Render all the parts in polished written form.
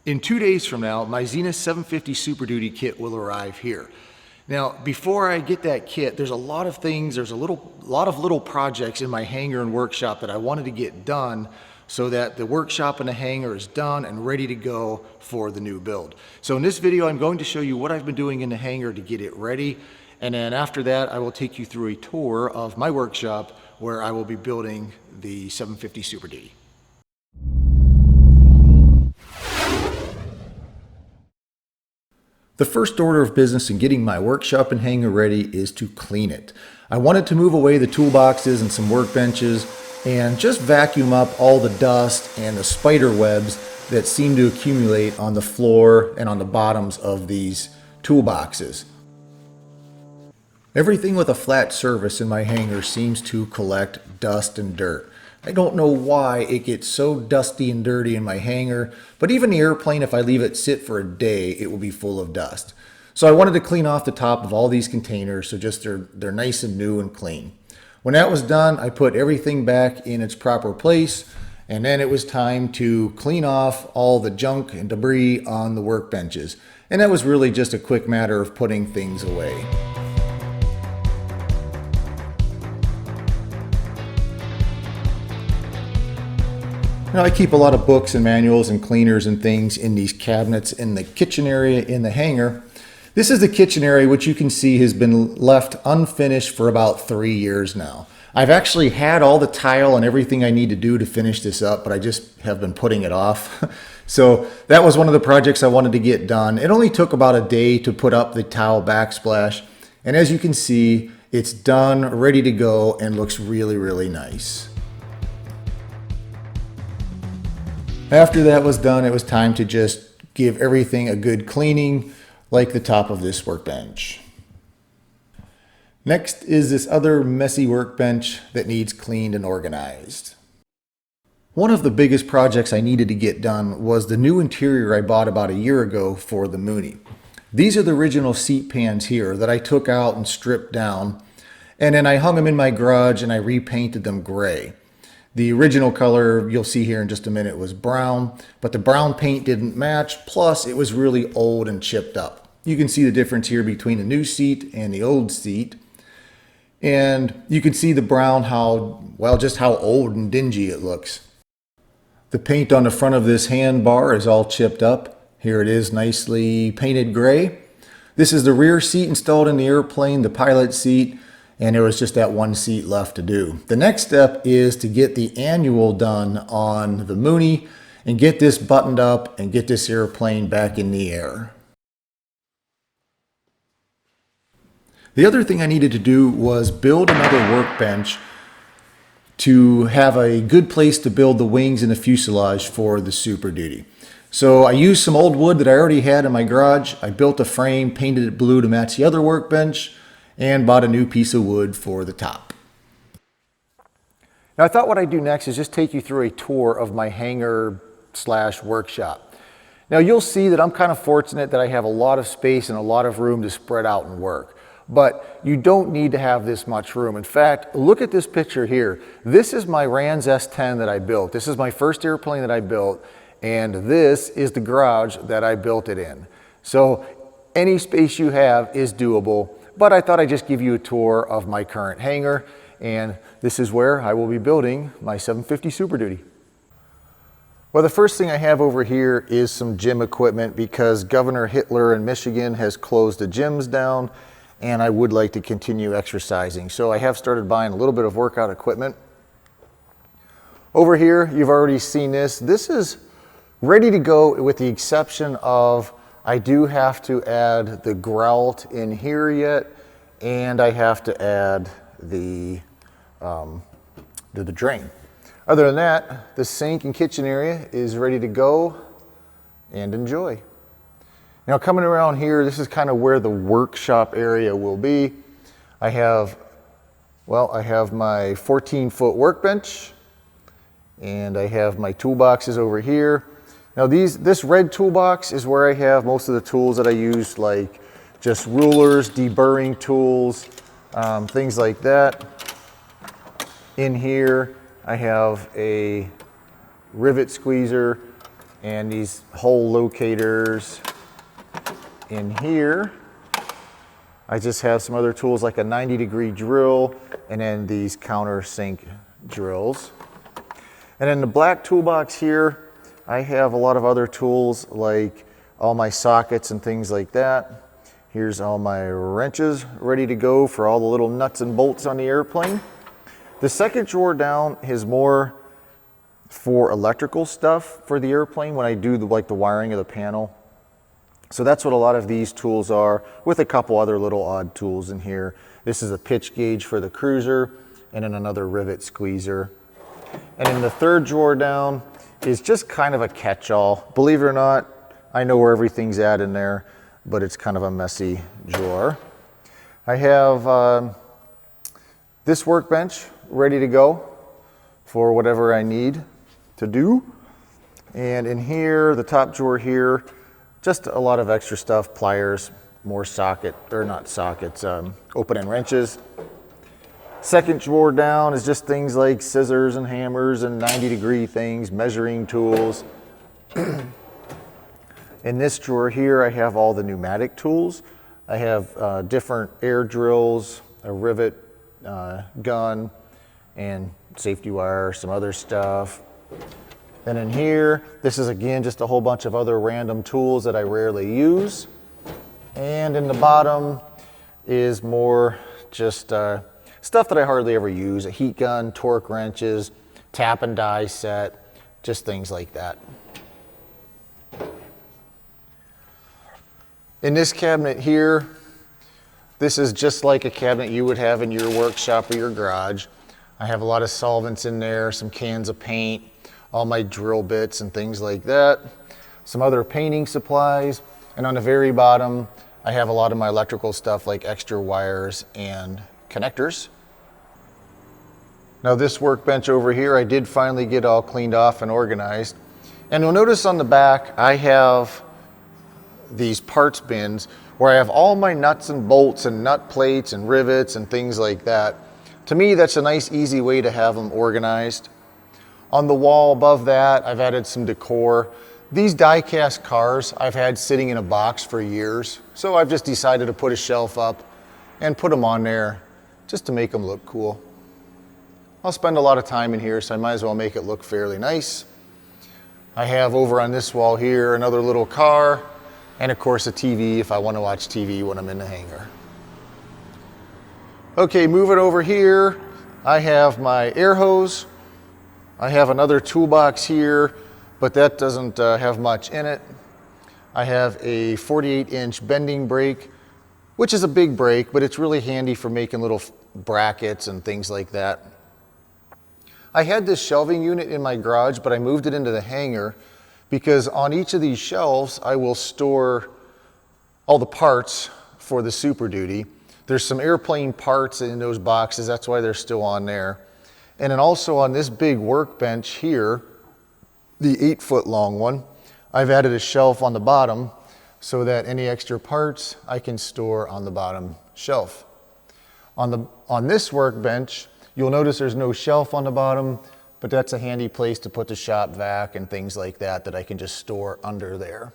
In 2 days from now, my Zenith 750 Super Duty kit will arrive here. Now, before I get that kit, there's a lot of things, there's a lot of little projects in my hangar and workshop that I wanted to get done so that the workshop and the hangar is done and ready to go for the new build. So in this video, I'm going to show you what I've been doing in the hangar to get it ready. And then after that, I will take you through a tour of my workshop where I will be building the 750 Super Duty. The first order of business in getting my workshop and hangar ready is to clean it. I wanted to move away the toolboxes and some workbenches and just vacuum up all the dust and the spider webs that seem to accumulate on the floor and on the bottoms of these toolboxes. Everything with a flat surface in my hangar seems to collect dust and dirt. I don't know why it gets so dusty and dirty in my hangar, but even the airplane, if I leave it sit for a day, it will be full of dust. So I wanted to clean off the top of all these containers so just they're nice and new and clean. When that was done, I put everything back in its proper place, and then it was time to clean off all the junk and debris on the workbenches. And that was really just a quick matter of putting things away. Now, I keep a lot of books and manuals and cleaners and things in these cabinets in the kitchen area in the hangar. This is the kitchen area, which you can see has been left unfinished for about 3 years now. I've actually had all the tile and everything I need to do to finish this up, but I just have been putting it off. So that was one of the projects I wanted to get done. It only took about a day to put up the tile backsplash. And as you can see, it's done, ready to go, and looks really, really nice. After that was done, it was time to just give everything a good cleaning, like the top of this workbench. Next is this other messy workbench that needs cleaned and organized. One of the biggest projects I needed to get done was the new interior I bought about a year ago for the Mooney. These are the original seat pans here that I took out and stripped down, and then I hung them in my garage and I repainted them gray. The original color you'll see here in just a minute was brown, but the brown paint didn't match, plus it was really old and chipped up. You can see the difference here between the new seat and the old seat. And you can see the brown, just how old and dingy it looks. The paint on the front of this hand bar is all chipped up. Here it is, nicely painted gray. This is the rear seat installed in the airplane, the pilot seat. And there was just that one seat left to do. The next step is to get the annual done on the Mooney and get this buttoned up and get this airplane back in the air. The other thing I needed to do was build another workbench to have a good place to build the wings and the fuselage for the Super Duty. So I used some old wood that I already had in my garage. I built a frame, painted it blue to match the other workbench, and bought a new piece of wood for the top. Now I thought what I'd do next is just take you through a tour of my hangar / workshop. Now you'll see that I'm kind of fortunate that I have a lot of space and a lot of room to spread out and work. But you don't need to have this much room. In fact, look at this picture here. This is my Rans S10 that I built. This is my first airplane that I built, and this is the garage that I built it in. So any space you have is doable. But I thought I'd just give you a tour of my current hangar, and this is where I will be building my 750 Super Duty. Well, the first thing I have over here is some gym equipment because Governor Hitler in Michigan has closed the gyms down, and I would like to continue exercising. So I have started buying a little bit of workout equipment. Over here, you've already seen this. This is ready to go with the exception of I do have to add the grout in here yet, and I have to add the drain. Other than that, the sink and kitchen area is ready to go and enjoy. Now coming around here, this is kind of where the workshop area will be. I have my 14-foot workbench, and I have my toolboxes over here. Now this red toolbox is where I have most of the tools that I use, like just rulers, deburring tools, things like that. In here, I have a rivet squeezer, and these hole locators in here. I just have some other tools like a 90-degree drill and then these countersink drills. And in the black toolbox here, I have a lot of other tools like all my sockets and things like that. Here's all my wrenches ready to go for all the little nuts and bolts on the airplane. The second drawer down is more for electrical stuff for the airplane when I do the wiring of the panel. So that's what a lot of these tools are, with a couple other little odd tools in here. This is a pitch gauge for the cruiser, and then another rivet squeezer. And in the third drawer down is just kind of a catch-all. Believe it or not, I know where everything's at in there, but it's kind of a messy drawer. I have this workbench ready to go for whatever I need to do. And in here, the top drawer here, just a lot of extra stuff, pliers, more open-end wrenches. Second drawer down is just things like scissors and hammers and 90-degree things, measuring tools. In this drawer here, I have all the pneumatic tools. I have different air drills, a rivet gun, and safety wire, some other stuff. Then in here, this is again just a whole bunch of other random tools that I rarely use. And in the bottom is more just stuff that I hardly ever use, a heat gun, torque wrenches, tap and die set, just things like that. In this cabinet here, this is just like a cabinet you would have in your workshop or your garage. I have a lot of solvents in there, some cans of paint, all my drill bits and things like that, some other painting supplies, and on the very bottom, I have a lot of my electrical stuff like extra wires and connectors. Now this workbench over here, I did finally get all cleaned off and organized. And you'll notice on the back, I have these parts bins where I have all my nuts and bolts and nut plates and rivets and things like that. To me, that's a nice, easy way to have them organized. On the wall above that, I've added some decor. These die-cast cars I've had sitting in a box for years, so I've just decided to put a shelf up and put them on there just to make them look cool. I'll spend a lot of time in here, so I might as well make it look fairly nice. I have over on this wall here another little car, and of course a TV if I want to watch TV when I'm in the hangar. Okay, moving over here, I have my air hose. I have another toolbox here, but that doesn't have much in it. I have a 48-inch bending brake, which is a big brake, but it's really handy for making little brackets and things like that. I had this shelving unit in my garage, but I moved it into the hangar because on each of these shelves, I will store all the parts for the Super Duty. There's some airplane parts in those boxes, that's why they're still on there. And then also on this big workbench here, the 8-foot long one, I've added a shelf on the bottom so that any extra parts I can store on the bottom shelf. On this workbench, you'll notice there's no shelf on the bottom, but that's a handy place to put the shop vac and things like that that I can just store under there.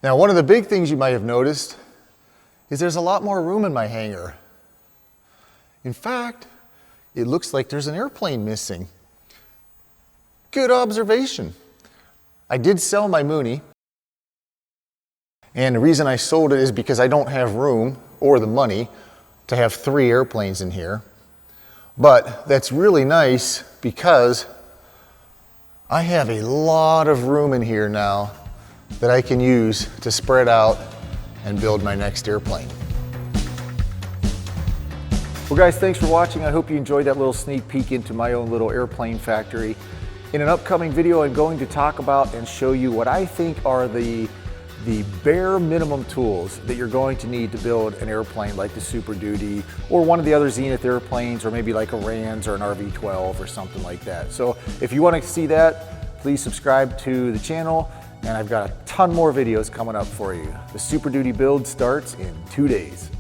Now, one of the big things you might have noticed is there's a lot more room in my hangar. In fact, it looks like there's an airplane missing. Good observation. I did sell my Mooney, and the reason I sold it is because I don't have room or the money to have 3 airplanes in here. But that's really nice because I have a lot of room in here now that I can use to spread out and build my next airplane. Well guys, thanks for watching. I hope you enjoyed that little sneak peek into my own little airplane factory. In an upcoming video, I'm going to talk about and show you what I think are the bare minimum tools that you're going to need to build an airplane like the Super Duty or one of the other Zenith airplanes, or maybe like a RANS or an RV-12 or something like that. So if you want to see that, please subscribe to the channel, and I've got a ton more videos coming up for you. The Super Duty build starts in 2 days.